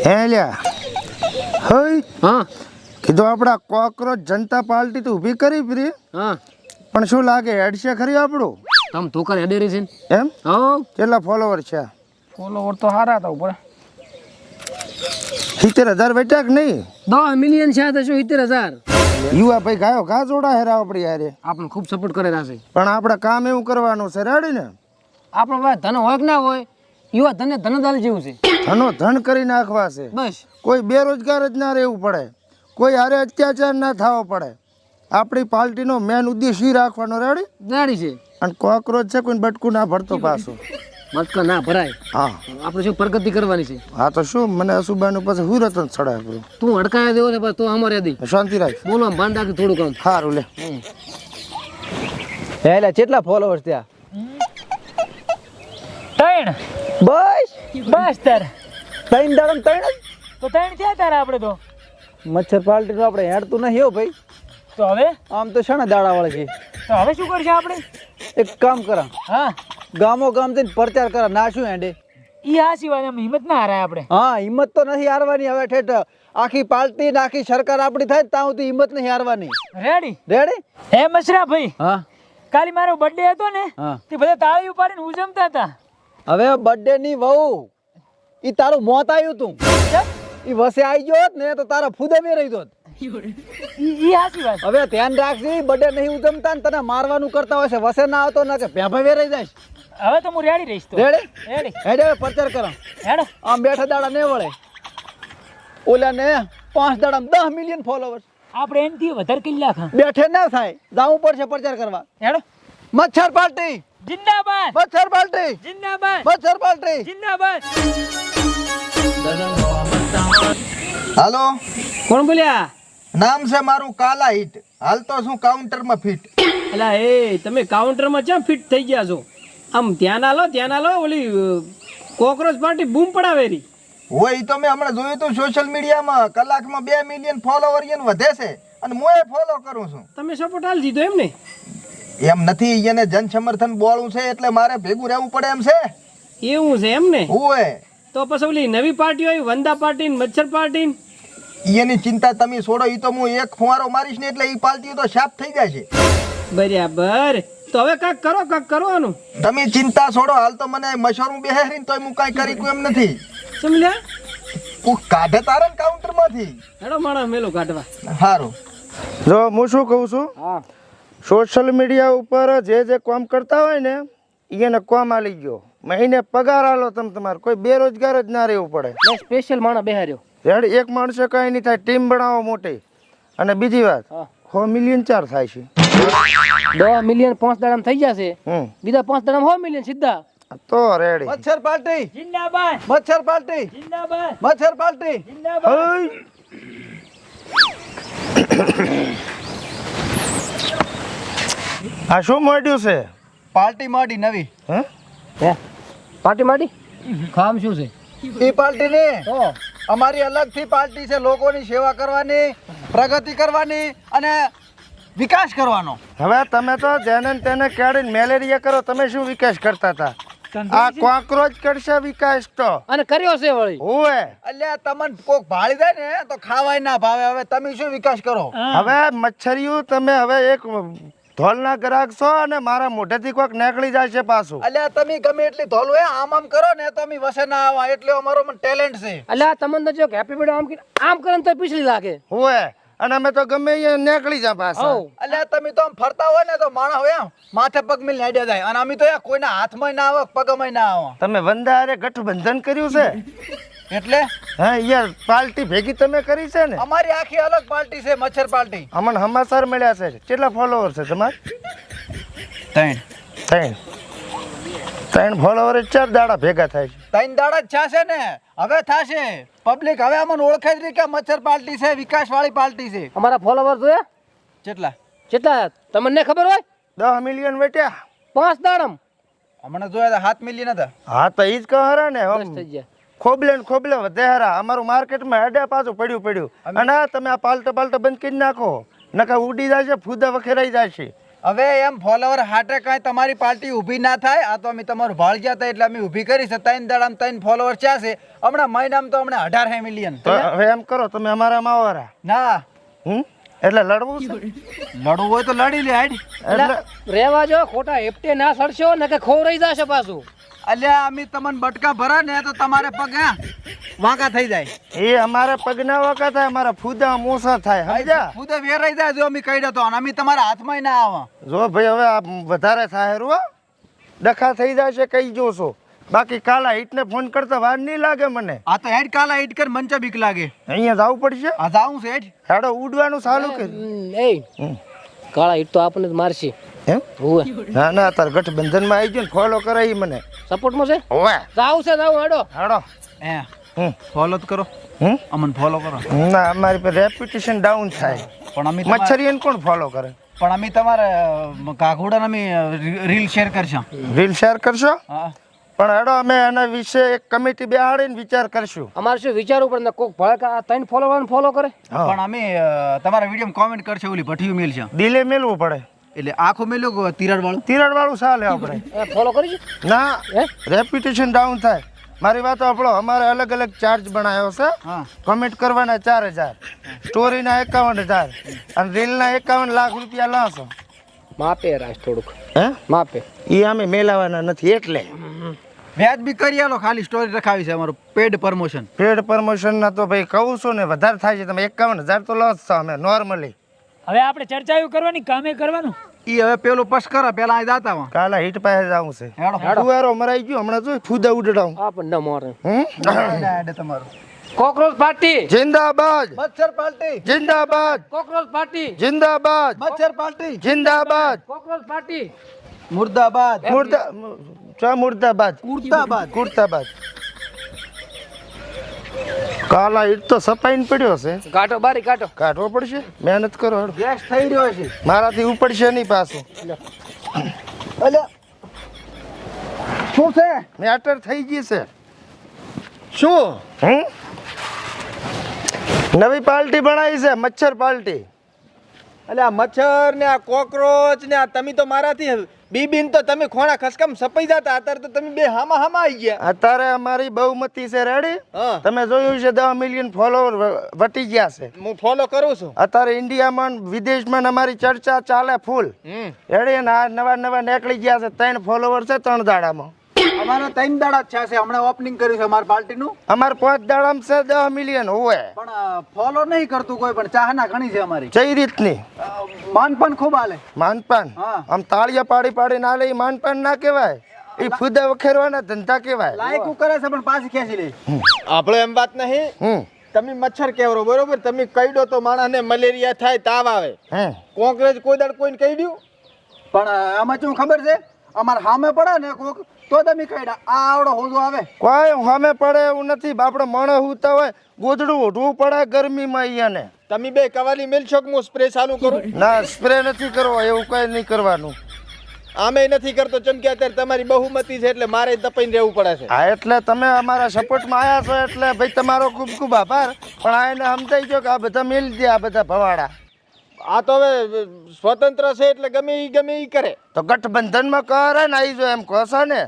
હે લ્યા હઈ હા કીધું આપણા કોકરોચ જનતા પાર્ટી તો ઊભી કરી પ્રી હા પણ શું લાગે હેડશે ખરી આપણું તમ તો કરે અડેરી છે એમ હા કેટલા ફોલોવર છે ફોલોવર તો હારા હતા ઉપર 70,000 બેઠા કે નહીં 10 મિલિયન છે તો શું 70,000 યુવા ભાઈ ગાયો ઘા જોડા હેરા આપણી યારે આપણને ખૂબ સપોર્ટ કરે છે પણ આપણે કામ એવું કરવાનું છે રેડી ને આપણો ભાઈ ધન હોય કે ના હોય યુવા ધને ધનદાલ જેવું છે ધનો ધન કરી નાખવા છે બસ કોઈ બેરોજગાર જ ના રહેવું પડે કોઈ હારે અત્યાચાર ના થવો પડે આપણી પાર્ટીનો મેન ઉદ્દેશ ઈ રાખવાનો રેડી ગાડી છે અને કોકરોચ છે કોઈ બટકું ના ભરતો પાછો મતકા ના ભરાય હા આપણે શું પ્રગતિ કરવાની છે હા તો શું મને અસુબાનું પછી હું રતન ચડાય આપણું તું અડકાયા દેવો છે પણ તો અમારે દી શાંતિ રાખ બોલો આમ ભાન રાખી થોડું કામ સારું લે એટલે કેટલા ફોલોવર્સ ત્યાં 3 બસ બસ તાર 3 દાડમ 3 જ તો 3 થયા તારા આપણે તો મચ્છર પાર્ટી તો આપણે હેડતું નહીં હો ભાઈ તો હવે આમ તો છે ને દાડાવાળા છે તો હવે શું કરશે આપણે એક કામ કરા હા ગામો ગામ જઈને પ્રચાર કરા ના શું હેડે ઈ આ સિવાય એમ હિંમત ના હારાય આપણે હા હિંમત તો નથી હારવાની હવે ઠેઠ આખી પાર્ટી ને આખી સરકાર આપણી થાય ત્યાં સુધી હિંમત નહીં હારવાની રેડી રેડી હે મશરા ભાઈ હા કાલે મારો બર્થડે હતો ને હા તે બધા તાળી ઉપાડીને ઉજમતા હતા હવે બર્થડે ની વહુ ઈ તારું મોત આવ્યું તું ઈ વસે આવી ગયો હોત ને તો તારા ફૂદે બે રહી દોત ઈ હાચી વાત હવે ધ્યાન રાખજે બર્થડે નહીં ઉજમતા ને તને મારવાનું કરતા હોય છે વસે ના આવતો ના કે ભેભા વેરાઈ જાય હવે તો હું રેડી રહીશ તો રેડી રેડી હેડે હવે પ્રચાર કરો હેડો આમ બેઠા દાડા ને વળે ઓલા ને 5 દાડા 10 મિલિયન ફોલોવર્સ આપણે એનથી વધારે કિલ્લા ખા બેઠે ના થાય જાવું પડશે પ્રચાર કરવા હેડો મચ્છર પાર્ટી જિંદાબાદ મચ્છર પાર્ટી જિંદાબાદ મચ્છર પાર્ટી જિંદાબાદ હાલો કોણ બોલ્યા નામ છે મારું કાલા હિટ હાલ તો શું કાઉન્ટરમાં ફિટ અલા એ તમે કાઉન્ટરમાં ક્યાં ફિટ થઈ ગયા છો આમ ધ્યાન આલો ઓલી કોકરોચ પાર્ટી બૂમ પડાવે રી હોય ઈ તો મેં હમણાં જોયું હતું સોશિયલ મીડિયામાં કલાકમાં 2 મિલિયન ફોલોવર એને વધે છે અને હું એ ફોલો કરું છું તમે સપોર્ટ આલ દીધો એમ ને એમ નથી એને જન સમર્થન બોળવું છે એટલે મારે ભેગું રહેવું પડે એમ છે એવું છે એમ ને હોય તો પછી ઓલી નવી પાર્ટી આવી વંદા પાર્ટી ને મચ્છર પાર્ટી ને એની ચિંતા તમે છોડો ઈ તો હું એક ફુવારો મારીશ ને એટલે ઈ પાર્ટી તો સાફ થઈ જાય છે બરાબર તો હવે કાક કરવાનું તમે ચિંતા છોડો હાલ તો મને મશરૂમ બેહેરીને તોય હું કાંઈ કરી એમ નથી સમજ્યા હું કાઢે તારે ને કાઉન્ટરમાંથી હેડો માણસ મેલો કાઢવા સારું જો હું શું કહું છું હા સોશિયલ મીડિયા ઉપર જે કામ કરતા હોય ને એને કામ આલી ગયો મહિને પગાર આલો તમે તમારે કોઈ બેરોજગાર જ ના રહેવું પડે મેં સ્પેશિયલ માણસ બેહાર્યો રેડ એક માણસે કઈ નહીં થાય ટીમ બનાવો મોટી અને બીજી વાત હા. 100 મિલિયન ચાર થાય છે 10 મિલિયન 5 દાડામાં થઈ જશે હમ બીજા 5 દાડામાં 100 મિલિયન સીધા તો રેડી મચ્છર પાર્ટી જિંદાબાદ મચ્છર પાર્ટી જિંદાબાદ મચ્છર પાર્ટી જિંદાબાદ હઈ. આ શું મોડ્યું છે પાર્ટી માંડી નવી હે હે પાર્ટી માડી કામ શું છે એ પાર્ટી ને અમારી અલગથી પાર્ટી છે લોકોની સેવા કરવાની પ્રગતિ કરવાની અને વિકાસ કરવાનો હવે તમે તો જેને ને તેને કાઢીને મેલેરિયા કરો તમે શું વિકાસ કરતા હતા આ કોકરોચ કરશે વિકાસ તો અને કર્યો છે વળી ઓએ અલ્યા તમને કોક ભાળી જાય ને તો ખાવાય ના ભાવે હવે તમે શું વિકાસ કરો હવે મચ્છરિયું તમે હવે એક ધોલના ગ્રાહક છો અને મારા મોઢેથી કોઈક નીકળી જાય છે પાછું અલ્યા તમે ગમે એટલી ધોલું હે આમ કરો ને તો અમે વસે ના આવા એટલે અમારો મને ટેલેન્ટ છે એટલે આ તમને જો હેપી બર્થડે આમ કરે ને તો પીછળી લાગે ઓએ અને અમે તો ગમે અહીંયા નીકળી જા પાછા હઉ. અલ્યા તમે તો આમ ફરતા હોય ને તો માણસ હોય આમ માથે પગ મિલ નાડ્યા જાય અને અમે તો કોઈના હાથમાં ના આવે પગમાં ના આવે તમે વંદા હારે ગઠબંધન કર્યું છે એટલે હા યાર પાર્ટી ભેગી તમે કરી છે ને અમારી આખી અલગ પાર્ટી છે મચ્છર પાર્ટી અમને સમાચાર મળ્યા છે કેટલા ફોલોવર છે તમારે 3 ફોલોવર 4 દાડા ભેગા થાય છે 3 દાડા જ છાશે ને હવે થાશે પબ્લિક હવે અમને ઓળખે જ નહીં કે મચ્છર પાર્ટી છે વિકાસ વાળી પાર્ટી છે અમારા ફોલોવર જોયા કેટલા કેટલા તમને ખબર હોય 10 મિલિયન વેટ્યા 5 દાડમ હમણાં જોયા 7 મિલિયન હતા હા તો ઈ જ કહરા ને બસ થઈ ગયા ખોબલે ને ખોબલે વધે હારા અમારું માર્કેટમાં હેડે પાછું પડ્યું અને આ તમે આ પાલતો બંધ કરી નાખો નકા ઉડી જાય છે ફૂદા વખેરાઈ જાય છે હવે એમ ફોલોવર હાટે કાંઈ તમારી પાર્ટી ઊભી ના થાય. આ તો અમે તમારું ભાળ ગયા હતા એટલે અમે ઊભી કરી છે. 3 દાડામાં 3 ફોલોવર છે. હમણાં મહિનામાં તો હમણાં 18 મિલિયન. તો હવે એમ કરો તમે અમારામાં આવો. ના એટલે લડવું છે. લડવું હોય તો લડી લે હાઈડ. એટલે રેવા જો ખોટા હેપટે ના સડશો ને કે ખોરાઈ જશે પાછું. અલ્યા અમે તમને બટકા ભરા ને તો તમારે પગ વાંકા થઈ જાય. એ અમારે પગના વાંકા થાય, અમારા ફૂદા મોસા થાય, સમજ્યા? ખુદે વેરાઈ જાય જો અમે કહી તો અને અમે તમારા હાથમાં ના આવે. જો ભાઈ હવે આ વધારે થાય રૂ, ડખા થઈ જશે કઈ જોશો. બાકી કાલા હિટને ફોન કરતા વાર નહીં લાગે મને. આ તો હેડ કાલા હિટ કર મંચા બીક લાગે. અહીંયા જવું પડશે. આ જાવું છે હેડ. હેડો ઉડવાનું ચાલુ કર. કાળા ઈટ તો આપણને જ મારશે. એમ ના ના તાર ગઠબંધનમાં આવી ગયો ને ફોલો કરાવી મને સપોર્ટમાં છે. ઓવે જાવ છે જાવ હેડો. હેડો. ફોલો જ કરો. અમને ફોલો કરો. ના અમારી પર રેપ્યુટેશન ડાઉન થાય. પણ અમે મચ્છરીને કોણ ફોલો કરે? પણ અમે તમારે કાઘોડાને અમે રીલ શેર કરશું. રીલ શેર કરશો? હા પણ હેડો અમે એના વિશે એક કમિટી બેહાડીને વિચાર કરશું. અમારે શું વિચારવું પડે કોક ભળકા આ 3 ફોલોવર ફોલો કરે. પણ અમે તમારા વિડીયોમાં કોમેન્ટ કરશે ઓલી ભઠ્ઠીયું મેલ છે દિલે મેલવું પડે. એટલે આખું મેલ્યું તિરાડ વાળું. તિરાડ વાળું ચાલે આપણે. ફોલો કરીશું. ના રેપ્યુટેશન ડાઉન થાય. મારી વાત આપણો અમારે અલગ અલગ ચાર્જ બનાવ્યો છે. હા કમેન્ટ કરવાના 4000, સ્ટોરીના 51000 અને રીલના 51 લાખ રૂપિયા લાવશો. માપે રાજ થોડુંક હે માપે. એ અમે મેલાવાના નથી એટલે વ્યાજ બી કરી આલો. ખાલી સ્ટોરી રખાવી છે અમારું પેડ પ્રમોશન. પેડ પ્રમોશન ના તો ભાઈ કહું છું ને વધારે થાય છે. તમે 51000 તો લોસ છો અમે નોર્મલી. હવે આપણે ચર્ચાઓ કરવાની કામે કરવાનું. ઈ હવે પેલું પસ કરો પેલા અહીં જાતા માં. કાલા હિટ પાસે જવું છે. હેડો ફુવારો મરાઈ ગયો હમણાં જોઈ ફૂદા ઉડાડું. આપણને મોરે. હેડે તમારું. કોકરોચ પાર્ટી જિંદાબાદ, મચ્છર પાર્ટી જિંદાબાદ, કોકરોચ પાર્ટી જિંદાબાદ, મચ્છર પાર્ટી જિંદાબાદ, કોકરોચ પાર્ટી મુર્દાબાદ મુર્દાબાદ, કુર્તાબાદ. કુર્તાબાદ. કાલા ઈટ તો સપાઈને પડ્યો છે. કાઢો બારી કાઢો. કાઢવો પડશે. મહેનત કરો. હેડો. ગેસ થઈ રહ્યો છે. મારાથી ઉપડશે નહીં પાછું. અલ્યા શું છે? મેટર થઈ ગઈ છે. શું નવી પાર્ટી બનાવી છે, મચ્છર પાર્ટી. એટલે આ મચ્છર ને આ કોકરોચ ને આ તમે તો મારાથી બીબીન તો તમે ખોણા ખસકમ સપાઈ જતા. અત્યારે તો તમે બે હામા હામા આવી ગયા. અત્યારે અમારી બહુમતી છે. રેડી? હા તમે જોયું છે 10 મિલિયન ફોલોવર વટી ગયા છે. હું ફોલો કરું છું. અત્યારે ઇન્ડિયામાં વિદેશમાં અમારી ચર્ચા ચાલે ફૂલ. રેડી? અને આ નવા નવા નીકળી ગયા છે. 3 ફોલોવર છે 3 દાડામાં. અમારા 3 દાડા જ છે. હમણાં ઓપનિંગ કર્યું છે અમારી પાર્ટીનું. અમારે 5 દાડામાં છે 10 મિલિયન હોય. પણ ફોલો નહીં કરતું કોઈ. પણ ચાહના ઘણી છે અમારી. કઈ રીતની? માનપાન ખૂબ હાલે. માનપાન? હા. આમ તાળિયા પાડી પાડી ના લે. માનપાન ના કહેવાય. એ ફૂદા વખેરવાના ધંધા કહેવાય. લાયક કરે છે પણ પાછી ખેંચી લે. આપણો એમ વાત નહીં. તમે મચ્છર કેવરો બરોબર. તમે કઈડો તો માણસને મલેરિયા થાય, તાવ આવે. કોંગ્રેસ કોઈ દાડ કોઈને કહી દઉં. પણ આમાં શું ખબર છે? અમારે સામે પડે ને કોક તો તમે કઈડા આ આવડો હોજો આવે. કોઈ સામે પડે એવું નથી. આપણે મણે હુતા હોય ગોદડું ઓઢવું પડે ગરમીમાં અહીંયાને. તમે બે કવાલી મેલશો કે હું સ્પ્રે ચાલુ કરું? ના સ્પ્રે નથી કરવો. એવું કઈ નહીં કરવાનું. આમે નથી કરતો ચમ કે અત્યારે તમારી બહુમતી છે એટલે મારે તપાઈને રહેવું પડે છે. હા એટલે તમે અમારા સપોર્ટમાં આવ્યા છો એટલે ભાઈ તમારો ખૂબ ખૂબ આભાર. પણ આ એને સમજાઈ ગયો કે આ બધા મિલ દે. આ બધા ભવાડા આ તો હવે સ્વતંત્ર છે એટલે ગમે ઈ કરે. તો ગઠબંધનમાં કરે ને આવી જો એમ કહો છો ને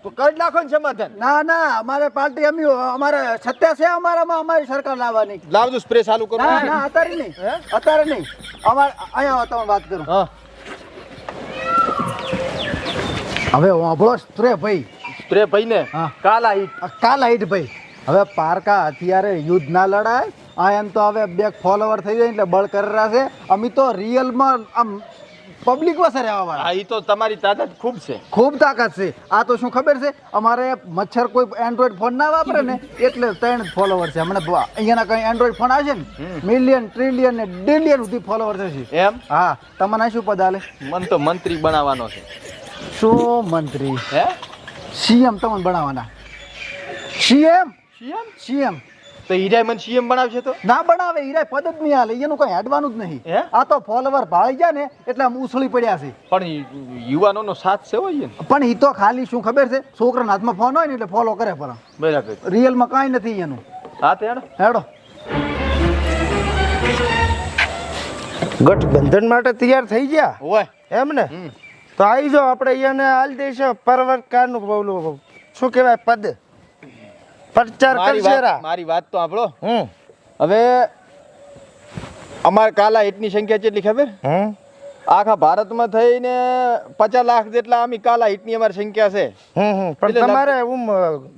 તો કરી નાખો ને સમાધાન. ના ના અમારે પાર્ટી અમારે સત્ય છે અમારામાં. અમારી સરકાર લાવવાની. લાવજો સ્પ્રે ચાલુ કરો. ના ના અત્યારે નહીં. અત્યારે નહીં. અમારે અહીંયા તમે વાત કરો. હા હવે વાંભળો સ્પ્રે ભાઈ. સ્પ્રે ભાઈ ને કાલા ઈટ. કાલા ઈટ ભાઈ. હવે પારકા હથિયારે યુદ્ધ ના લડાય. આ એમ તો હવે 2 ફોલોવર થઈ જાય એટલે બળ કરેલા છે. અમે તો રિયલમાં આમ પબ્લિક વસે રહેવા વાળા. હા ઈ તો તમારી તાકાત ખૂબ છે. ખૂબ તાકાત છે. આ તો શું ખબર છે? અમારે મચ્છર કોઈ એન્ડ્રોઈડ ફોન ના વાપરે ને એટલે 3 ફોલોવર છે. હમણાં અહીંયાના કઈ એન્ડ્રોઈડ ફોન આવશે ને મિલિયન ટ્રિલિયન ને બિલિયન સુધી ફોલોવર થશે. એમ? હા. તમને શું પદ આલે? મન તો મંત્રી બનાવવાનો છે. શું મંત્રી? હે સીએમ તમને બનાવવાના. સીએમ સીએમ સીએમ તો હીરા મને સીએમ બનાવશે તો? ના બનાવે. હીરા પદ જ નહીં હાલે. એનું કઈ હેડવાનું જ નહીં. હે? આ તો ફોલોવર ભાળી ગયા ને એટલે આમ ઉછળી પડ્યા છે. પણ યુવાનોનો સાથ છે હોય ને. પણ એ તો ખાલી શું ખબર છે? છોકરાના હાથમાં ફોન હોય ને એટલે ફોલો કરે. પર બરાબર. રિયલમાં કાંઈ નથી એનું. હા તે હેડો. હેડો. ગઠબંધન માટે તૈયાર થઈ ગયા. હોય એમ ને તો આવી જાઓ આપણે અહીંયાને હાલ દઈશું પરવરકારનું બોલું શું કહેવાય પદ પ્રચાર કરશે રા. મારી વાત તો સાંભળો. હમ હવે અમારે કાલા હિટની સંખ્યા કેટલી ખબર? હમ આખા ભારતમાં થઈને 50 લાખ જેટલા આમી કાલા હિટની અમારી સંખ્યા છે. પણ એટલે તમારે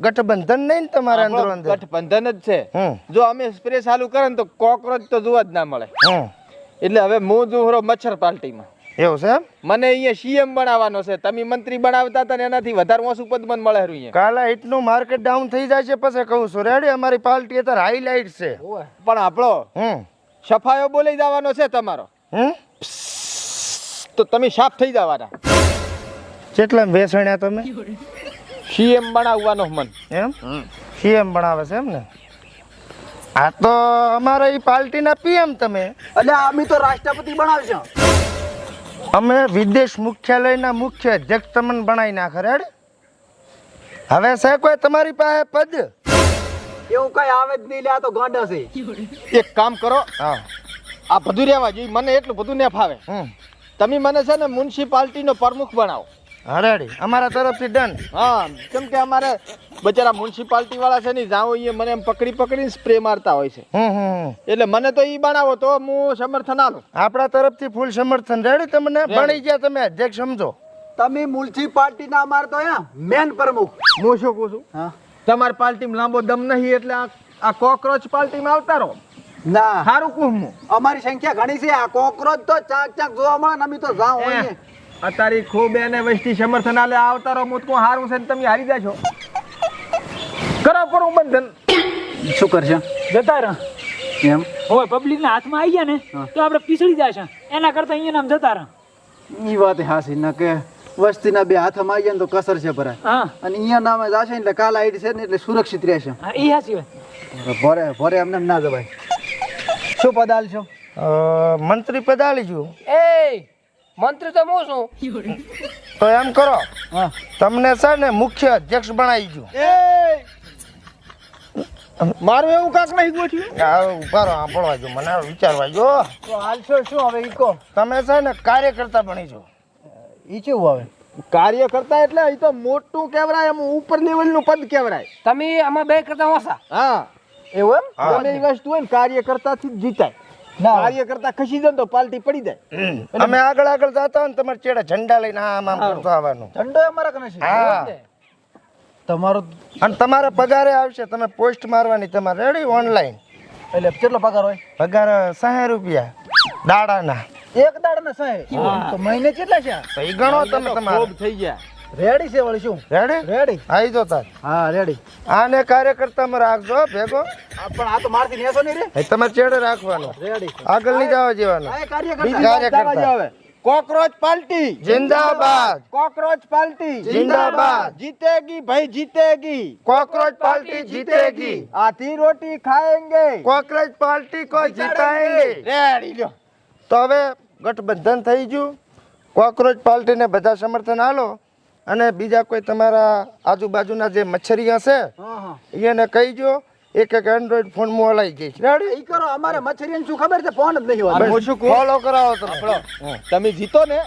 ગઠબંધન નહીં ને તમારે અંદરો આપણો અંદર ગઠબંધન જ છે. હમ જો અમે સ્પ્રે ચાલુ કરે ને તો કોકરોચ તો જોવા જ ના મળે. હમ એટલે હવે હું જોહરો મચ્છર પાર્ટીમાં. એવું છે એમ મને અહીંયા સીએમ બનાવવાનો છે. તમે મંત્રી બનાવતા હતા ને એનાથી વધારે ઓછું પદ મને મળે રહ્યું અહીંયા. કાલા હિટનું માર્કેટ ડાઉન થઈ જાય છે પછી કહું છું રેડી અમારી પાર્ટી અત્યારે હાઈલાઇટ છે પણ આપણો હમ સફાયો બોલી જવાનો છે તમારો, હમ તો તમે સાફ થઈ જવાના. કેટલા વેસણ્યા તમે સીએમ બનાવવાનો મન. એમ સીએમ બનાવે છે એમ ને આ તો અમારા એ પાર્ટીના પીએમ તમે એટલે અમે તો રાષ્ટ્રપતિ બનાવશે. અમે વિદેશ મુખ્યાલયના મુખ્ય અધ્યક્ષ તમને બનાવી નાખે રેડ. હવે છે કોઈ તમારી પાસે પદ? એવું કઈ આવે જ નહીં લે, આ તો ગાંડા છે. એક કામ કરો, હા આ બધું રહેવા જોઈએ. મને એટલું બધું ન ફાવે. તમે મને છે ને મ્યુનિસિપાલિટીનો પ્રમુખ બનાવો. હા રેડી અમારા તરફથી ડન. હા, કેમ કે અમારે બચારા મ્યુનિસિપાલિટી વાળા છે ને જાઓ અહીંયા મને એમ પકડી પકડીને સ્પ્રે મારતા હોય છે. એટલે મને તો ઈ બનાવો તો હું સમર્થન આલું. આપણા તરફથી ફૂલ સમર્થન રેડી. તમને બની ગયા તમે અધ્યક્ષ સમજો. તમે મ્યુનિસિપાલિટી ના માર તો મેન પ્રમુખ. હું શું કહું છું, હા તમારી પાર્ટીમાં લાંબો દમ નહીં એટલે આ કોકરોચ પાર્ટીમાં આવતા રહો. ના સારું કહું હું. અમારી સંખ્યા ઘણી છે. આ કોકરોચ તો ચાક ચાક જોવા મળે ને અમે તો જાવ હોય. અત્યારે ખૂબ એને વસ્તી સમર્થન આલે આવતા રહો. હું તો કહું સારું છે ને તમે હારી જાશો. કરો પર હું બંધન. શું કરશે જતા રહે એમ? હવે પબ્લિક ના હાથમાં આવી ગયા ને તો આપણે પીસળી જશે. એના કરતા અહીંયા નામ જતા રહે. ઈ વાત હાસી ના કે વસ્તીના બે હાથમાં આવી જાય ને તો કસર છે ભરાય. હા અને અહીંયા નામે જશે ને એટલે કાલા આઈડી છે ને એટલે સુરક્ષિત રહેશે. હા એ સાચી વાત. ભરે ભરે એમને એમ ના જવાય. શું પદ આલશો? મંત્રી પદ આલી ગયું. એ મંત્રી તો હું છું. તો એમ કરો હા તમને છે ને મુખ્ય અધ્યક્ષ બનાવી ગયું. મારું એવું કાક નહીં ગોઠ્યું. ઉભા રહો સાંભળવા જો મને વિચારવા જો. તો હાલશો શું હવે ઈ કહો. તમે છે ને કાર્યકર્તા બની જો. ઈ કેવું આવે? કાર્ય કરતા એટલે એ તો મોટું કહેવાય, એમ ઉપર લેવલનું પદ કહેવાય. તમે આમાં બે કરતા ઓછા. હા, એવું એમ? હા. ગમે એ વસ્તુ હોય ને કાર્યકર્તાથી જ જીતાય. ના કાર્યકર્તા ખસી જાય ને તો પાર્ટી પડી જાય. અમે આગળ આગળ જતા હોય ને તમારે ચેડે ઝંડા લઈને આમ આમ કરતો આવવાનું. ઝંડો અમારા કને છે. હા તમારો અને તમારે પગારે આવશે. તમે પોસ્ટ મારવાની તમારે રેડી ઓનલાઈન. એટલે કેટલો પગાર હોય? પગાર 60 રૂપિયા દાડાના. એક દાડા ને 60. તો મહિને કેટલા છે? તો ઈ ગણો તમે તમારે. ખૂબ થઈ ગયા. રેડી છે વળી શું? Ready ready. આવી જો તાર. હા રેડી. આને કાર્યકર્તામાં રાખજો ભેગો. પણ આ તો મારથી નેસો નહીં રે. એ તમારે ચેડે રાખવાનો. રેડી. આગળ નહીં જવા જેવાનું. આ કાર્યકર્તા. બીજી કાર્યકર્તા. જવા હવે. કોકરોચ પાર્ટી જિંદાબાદ. કોકરોચ પાર્ટી જિંદાબાદ. જીતેગી ભાઈ જીતેગી. કોકરોચ પાર્ટી जीतेगी. आधी रोटी खाएंगे. કોકરોચ પાર્ટી કો જીતાएंगे. રેડી લ્યો. તો હવે ગઠબંધન થઈ ગયું. કોકરોચ પાર્ટીને બધા સમર્થન આલો અને બીજા કોઈ તમારા આજુબાજુના જે મચ્છરિયા છે હા હા. એને કહીજો એક એક એન્ડ્રોઈડ ફોન માં હલાઈ જઈશ. રેડી ઈ કરો. અમારે મચ્છરીને શું ખબર છે? ફોન જ નહીં હોતો. હું શું કહું? ફોલો કરાવો તમે. આપણો તમે જીતો ને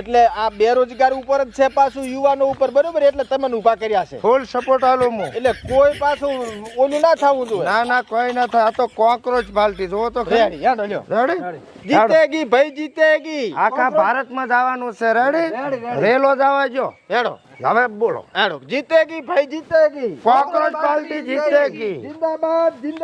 એટલે આ બેરોજગાર ઉપર જ છે, પાછું યુવાનો ઉપર, બરોબર? એટલે તમને ઊભા કર્યા છે. ફૂલ સપોર્ટ આલો હું. એટલે કોઈ પાછું ઓલું ના થવું જોઈએ. ના ના કોઈ ના થાય. આ તો કોકરોચ પાર્ટી જોવો તો ખરી. રેડી યાડો લ્યો. રેડી જીતેગી ભાઈ જીતેગી. આખા ભારતમાં જવાનું છે. રેડી રેલો જવા જો. હેડો હવે બોલો. હેડો. જીતેગી ભાઈ જીતેગી. Cockroach party જીતેગી. જિંદાબાદ જિંદાબાદ.